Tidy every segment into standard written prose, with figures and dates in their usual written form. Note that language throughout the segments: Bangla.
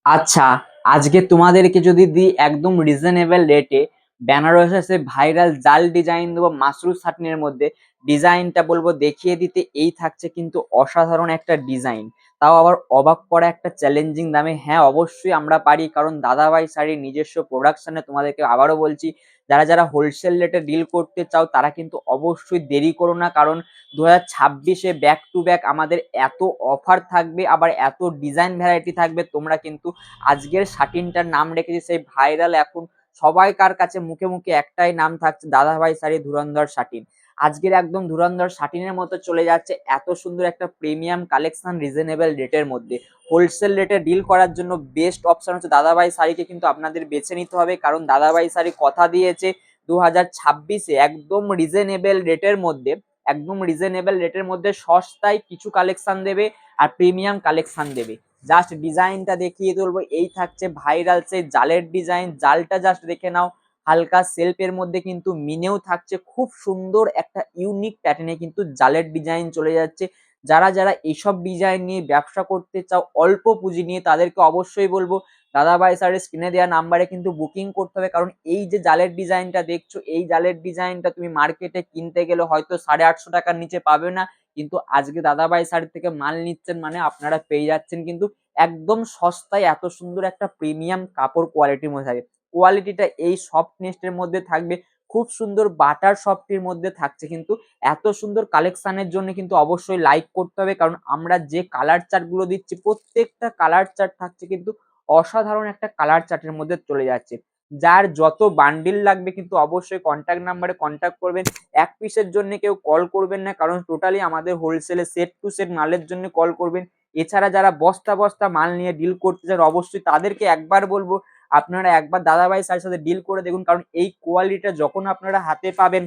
আচ্ছা, আজকে তোমাদেরকে যদি দিই একদম রিজনেবল রেটে বেনারসে ভাইরাল জাল ডিজাইন দেবো মাসরুর সাটনের মধ্যে। ডিজাইনটা বলবো দেখিয়ে দিতে, এই থাকছে কিন্তু অসাধারণ একটা ডিজাইন, তাও আবার অবাক করা একটা চ্যালেঞ্জিং দামে। হ্যাঁ, অবশ্যই আমরা পারি, কারণ দাদাভাই শাড়ির নিজস্ব প্রোডাকশনে। তোমাদেরকে আবারও বলছি, যারা যারা হোলসেল রেটে ডিল করতে চাও তারা কিন্তু অবশ্যই দেরি করো না, কারণ 2026-এ ব্যাক টু ব্যাক আমাদের এত অফার থাকবে, আবার এত ডিজাইন ভ্যারাইটি থাকবে। তোমরা কিন্তু আজকের শাটিনটার নাম রেখেছি সেই ভাইরাল, এখন সবাইকার কাছে মুখে মুখে একটাই নাম থাকছে, দাদাভাই শাড়ি ধুরন্ধর শাটিন। আজকের একদম ধুরন্ধর শাটিনের মতো চলে যাচ্ছে এত সুন্দর একটা প্রিমিয়াম কালেকশন রিজনেবল রেটের মধ্যে। হোলসেল রেটে ডিল করার জন্য বেস্ট অপশন হচ্ছে দাদাভাই শাড়িকে কিন্তু আপনাদের বেছে নিতে হবে, কারণ দাদাভাই শাড়ি কথা দিয়েছে 2026-এ একদম রিজনেবল রেটের মধ্যে, একদম রিজনেবল রেটের মধ্যে সস্তায় কিছু কালেকশন দেবে আর প্রিমিয়াম কালেকশন দেবে। জাস্ট ডিজাইনটা দেখিয়ে তুলবো, এই থাকছে ভাইরাল সেই জালের ডিজাইন। জালটা জাস্ট দেখে নাও, হালকা সেলফের মধ্যে কিন্তু মিনেও থাকছে, খুব সুন্দর একটা ইউনিক প্যাটার্নে কিন্তু জালের ডিজাইন চলে যাচ্ছে। যারা যারা এইসব ডিজাইন নিয়ে ব্যবসা করতে চাও অল্প পুঁজি নিয়ে, তাদেরকে অবশ্যই বলবো দাদাভাই স্যারের স্ক্রিনে দেওয়া নাম্বারে কিন্তু বুকিং করতে হবে, কারণ এই যে জালের ডিজাইনটা দেখছো, এই জালের ডিজাইনটা তুমি মার্কেটে কিনতে গেলে হয়তো 850 টাকার নিচে পাবে না, কিন্তু আজকে দাদাভাই শাড়ি থেকে মাল নিচ্ছেন মানে আপনারা পেয়ে যাচ্ছেন কিন্তু একদম সস্তায় এত সুন্দর একটা প্রিমিয়াম কাপড় কোয়ালিটির মধ্যে থাকে। কোয়ালিটিটা এই সফটনেসের মধ্যে থাকবে, খুব সুন্দর বাটার সফটির মধ্যে থাকছে কিন্তু। এত সুন্দর কালেকশনের জন্য কিন্তু অবশ্যই লাইক করতে হবে, কারণ আমরা যে কালার চার্ট গুলো দিচ্ছি প্রত্যেকটা কালার চার্ট থাকছে কিন্তু অসাধারণ একটা কালার চার্টের মধ্যে চলে যাচ্ছে। যার যত বান্ডিল লাগবে কিন্তু অবশ্যই কন্ট্যাক্ট নাম্বারে কন্ট্যাক্ট করবেন। এক পিসের জন্য কেউ কল করবেন না, কারণ টোটালি আমাদের হোলসেলে সেট টু সেট মালের জন্য কল করবেন। এছাড়া যারা বস্তা বস্তা মাল নিয়ে ডিল করতে চান অবশ্যই তাদেরকে একবার বলবো আপনারা একবার দাদাভাই স্যারের সাথে ডিল করে দেখুন, কারণ এই কোয়ালিটিটা যখন আপনারা হাতে পাবেন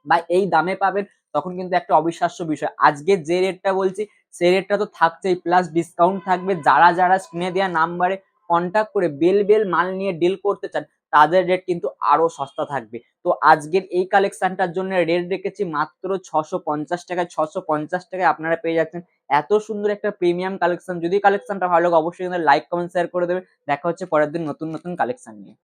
বা এই দামে পাবেন তখন কিন্তু একটা অবিশ্বাস্য বিষয়। আজকে যে রেটটা বলছি সেই রেটটা তো থাকছেই, প্লাস ডিসকাউন্ট থাকবে। যারা যারা স্ক্রিনে দেওয়া নাম্বারে কন্ট্যাক্ট করে বেল বেল মাল নিয়ে ডিল করতে চান তাদের রেট কিন্তু আরো সস্তা থাকবে। তো আজকের এই কালেকশনটার জন্য রেট রেখেছি মাত্র 650 টাকায়। 650 টাকায় আপনারা পেয়ে যাচ্ছেন এত সুন্দর একটা প্রিমিয়াম কালেকশন। যদি কালেকশনটা ভালো লাগে অবশ্যই লাইক কমেন্ট শেয়ার করে দেবে। দেখা হচ্ছে পরের দিন নতুন নতুন কালেকশন নিয়ে।